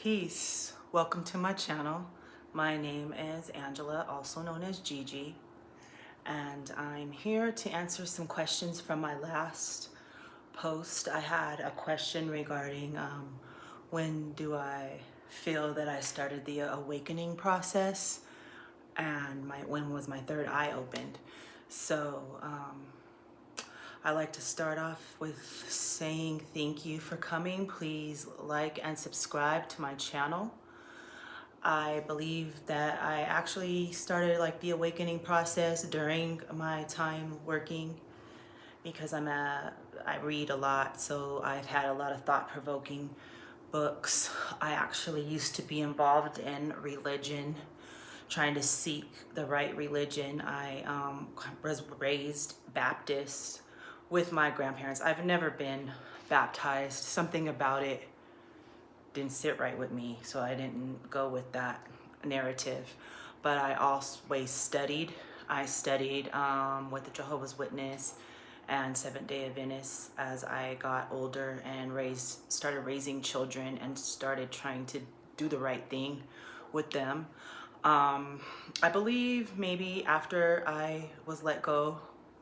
Peace. Welcome to my channel. My name is Angela, also known as Gigi, and I'm here to answer some questions from my last post. I had a question regarding when do I feel that I started the awakening process, and when was my third eye opened. So I like to start off with saying thank you for coming. Please like and subscribe to my channel. I believe that I actually started like the awakening process during my time working, because I read a lot, so I've had a lot of thought-provoking books. I actually used to be involved in religion, trying to seek the right religion. I was raised Baptist with my grandparents. I've never been baptized. Something about it didn't sit right with me, so I didn't go with that narrative. But I always studied. I studied with the Jehovah's Witness and Seventh-day Adventists as I got older and started raising children and started trying to do the right thing with them. I believe maybe after I was let go,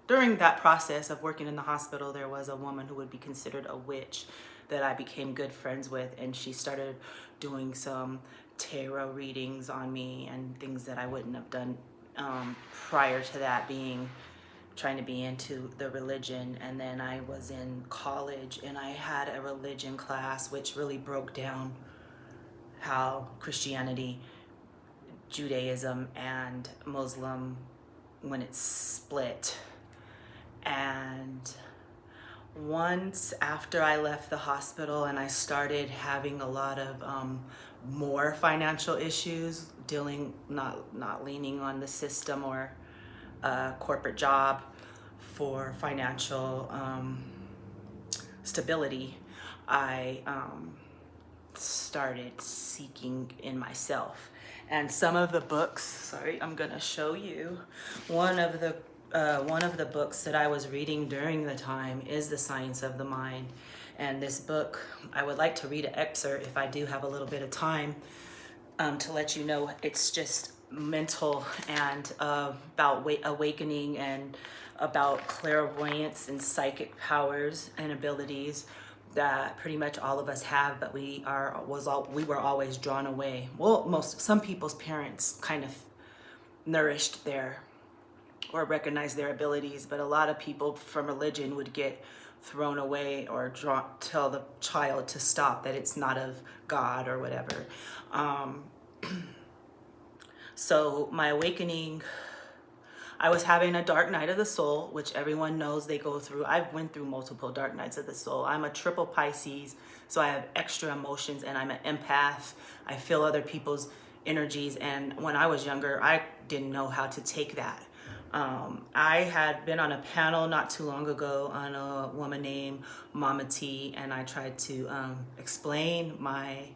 during that process of working in the hospital, there was a woman who would be considered a witch that I became good friends with, and she started doing some tarot readings on me and things that I wouldn't have done prior to that, trying to be into the religion. And then I was in college and I had a religion class which really broke down how Christianity, Judaism, and Muslim, when it's split. And once after I left the hospital and I started having a lot of more financial issues, not leaning on the system or a corporate job for financial stability, I started seeking in myself. And some of the books, I'm gonna show you one of the books that I was reading during the time is The Science of the Mind. And this book, I would like to read an excerpt if I do have a little bit of time, to let you know it's just mental and about awakening and about clairvoyance and psychic powers and abilities that pretty much all of us have, but we were always drawn away. Well, some people's parents kind of nourished or recognize their abilities, but a lot of people from religion would get thrown away or tell the child to stop, that it's not of God or whatever. So my awakening, I was having a dark night of the soul, which everyone knows they go through. I've went through multiple dark nights of the soul. I'm a triple Pisces, so I have extra emotions, and I'm an empath. I feel other people's energies, and when I was younger, I didn't know how to take that. I had been on a panel not too long ago on a woman named Mama T, and I tried to explain my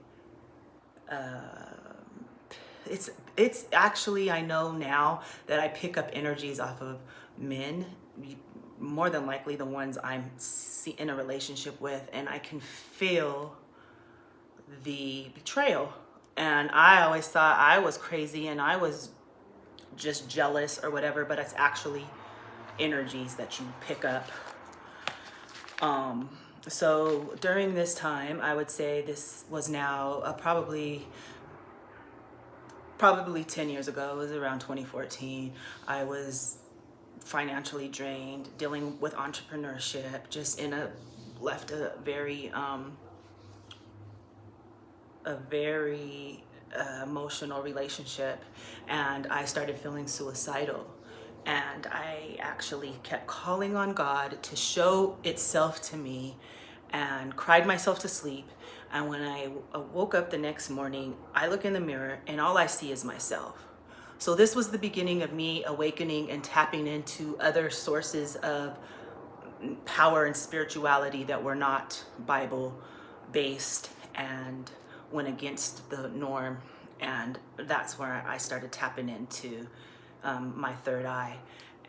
it's actually, I know now that I pick up energies off of men, more than likely the ones I'm in a relationship with, and I can feel the betrayal. And I always thought I was crazy and I was just jealous or whatever, but it's actually energies that you pick up. So during this time, I would say this was now probably 10 years ago. It was around 2014. I was financially drained, dealing with entrepreneurship, just left a very emotional relationship, and I started feeling suicidal. And I actually kept calling on God to show itself to me, and cried myself to sleep. And when I woke up the next morning, I look in the mirror and all I see is myself. So this was the beginning of me awakening and tapping into other sources of power and spirituality that were not Bible based and went against the norm. And that's where I started tapping into my third eye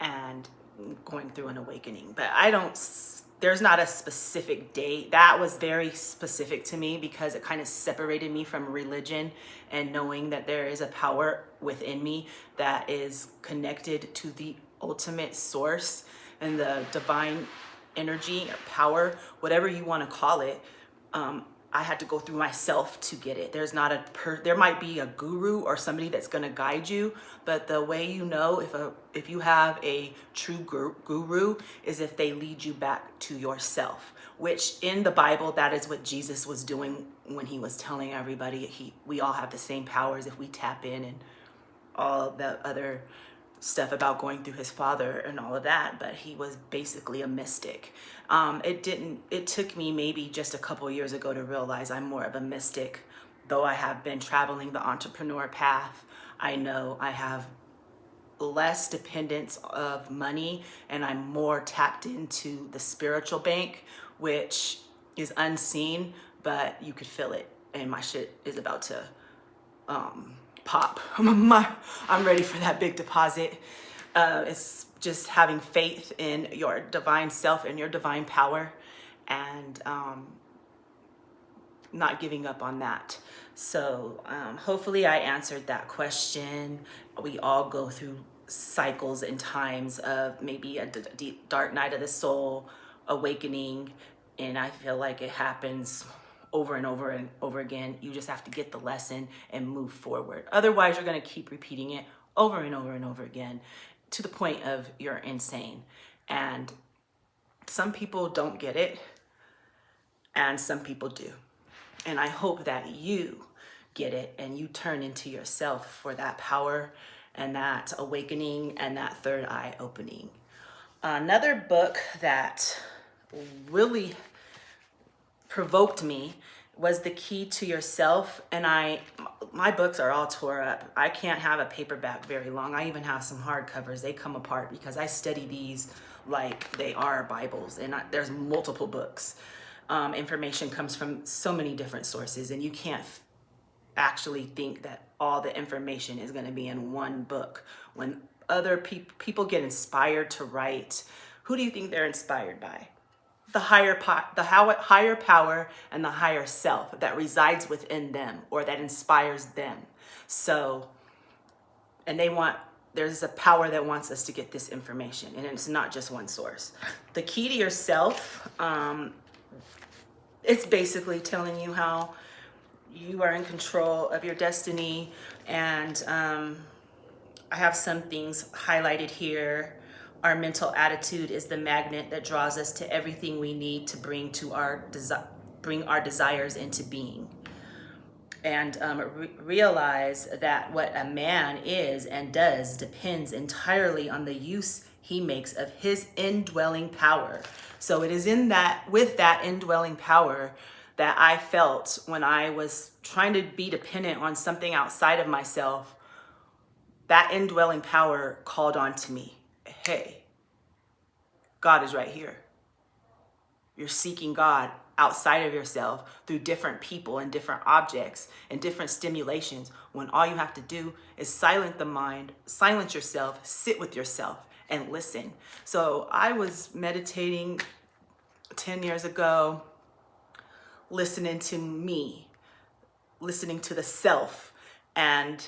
and going through an awakening. But I don't there's not a specific date. That was very specific to me because it kind of separated me from religion and knowing that there is a power within me that is connected to the ultimate source and the divine energy or power, whatever you want to call it. I had to go through myself to get it. There's not there might be a guru or somebody that's going to guide you, but the way you know if you have a true guru is if they lead you back to yourself, which in the Bible, that is what Jesus was doing when he was telling everybody we all have the same powers if we tap in, and all the other stuff about going through his father and all of that, but he was basically a mystic. It took me maybe just a couple years ago to realize I'm more of a mystic. Though I have been traveling the entrepreneur path, I know I have less dependence of money and I'm more tapped into the spiritual bank, which is unseen, but you could feel it, and my shit is about to pop. I'm ready for that big deposit. It's just having faith in your divine self and your divine power, and not giving up on that. So hopefully I answered that question. We all go through cycles and times of maybe a deep dark night of the soul, awakening, and I feel like it happens over and over and over again. You just have to get the lesson and move forward. Otherwise, you're going to keep repeating it over and over and over again to the point of you're insane. And some people don't get it, and some people do. And I hope that you get it and you turn into yourself for that power and that awakening and that third eye opening. Another book that really provoked me was The Key to Yourself. And my books are all tore up. I can't have a paperback very long. I even have some hardcovers. They come apart because I study these like they are Bibles, and there's multiple books. Information comes from so many different sources, and you can't actually think that all the information is going to be in one book. When other people get inspired to write, who do you think they're inspired by? The higher power and the higher self that resides within them or that inspires them. So, and there's a power that wants us to get this information, and it's not just one source. The Key to Yourself, it's basically telling you how you are in control of your destiny. And I have some things highlighted here. Our mental attitude is the magnet that draws us to everything we need to bring our desires into being. And realize that what a man is and does depends entirely on the use he makes of his indwelling power. So it is with that indwelling power that I felt when I was trying to be dependent on something outside of myself. That indwelling power called on to me. Hey, God is right here. You're seeking God outside of yourself through different people and different objects and different stimulations, when all you have to do is silence the mind, silence yourself, sit with yourself and listen. So I was meditating 10 years ago, listening to me, listening to the self, and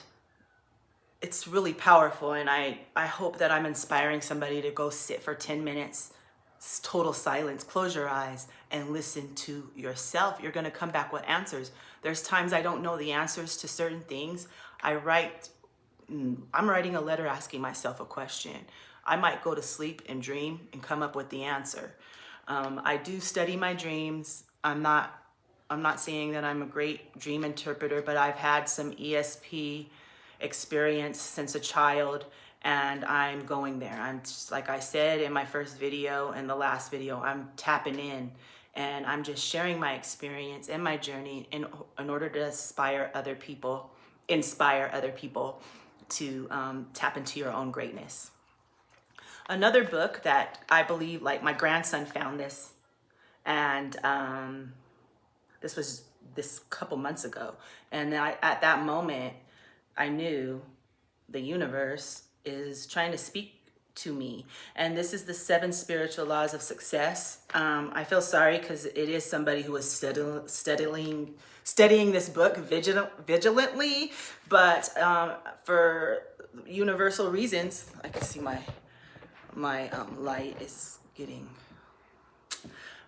it's really powerful. And I hope that I'm inspiring somebody to go sit for 10 minutes, total silence, close your eyes and listen to yourself. You're going to come back with answers. There's times I don't know the answers to certain things. I'm writing a letter asking myself a question. I might go to sleep and dream and come up with the answer. I do study my dreams. I'm not saying that I'm a great dream interpreter, but I've had some ESP experience since a child, and I'm going there. I'm just, like I said in my first video and the last video, I'm tapping in and I'm just sharing my experience and my journey in order to inspire other people to tap into your own greatness. Another book that I believe, like, my grandson found this, and this was this couple months ago, and at that moment I knew the universe is trying to speak to me. And this is the 7 spiritual laws of success. I feel sorry because it is somebody who is studying this book vigilantly, but for universal reasons. I can see my light is getting...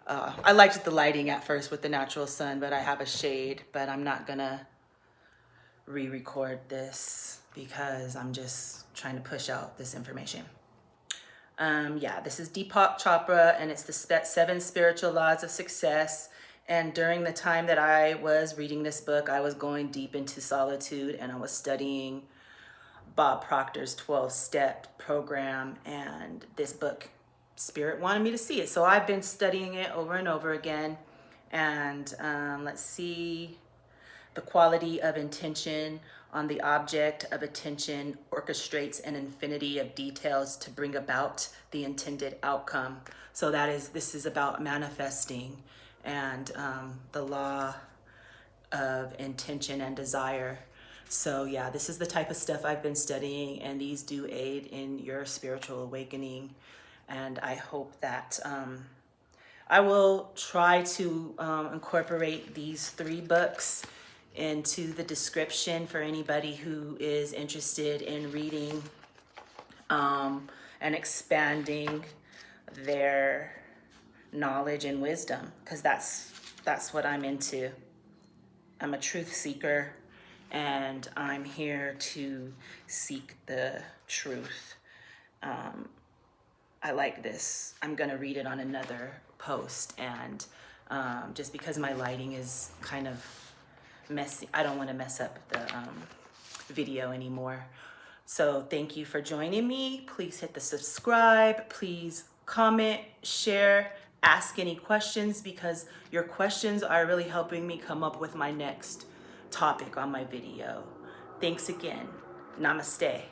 I liked the lighting at first with the natural sun, but I have a shade, but I'm not gonna re-record this because I'm just trying to push out this information. Yeah, this is Deepak Chopra, and it's the 7 spiritual laws of success. And during the time that I was reading this book, I was going deep into solitude, and I was studying Bob Proctor's 12-step program, and this book, Spirit wanted me to see it. So I've been studying it over and over again. And let's see, the quality of intention on the object of attention orchestrates an infinity of details to bring about the intended outcome. So this is about manifesting and the law of intention and desire. So yeah, this is the type of stuff I've been studying, and these do aid in your spiritual awakening. And I hope that I will try to incorporate these 3 books into the description for anybody who is interested in reading and expanding their knowledge and wisdom, because that's what I'm into. I'm a truth seeker, and I'm here to seek the truth. I like this. I'm gonna read it on another post, and just because my lighting is kind of messy, I don't want to mess up the video anymore. So thank you for joining me. Please hit the subscribe. Please comment, share, ask any questions, because your questions are really helping me come up with my next topic on my video. Thanks again. Namaste.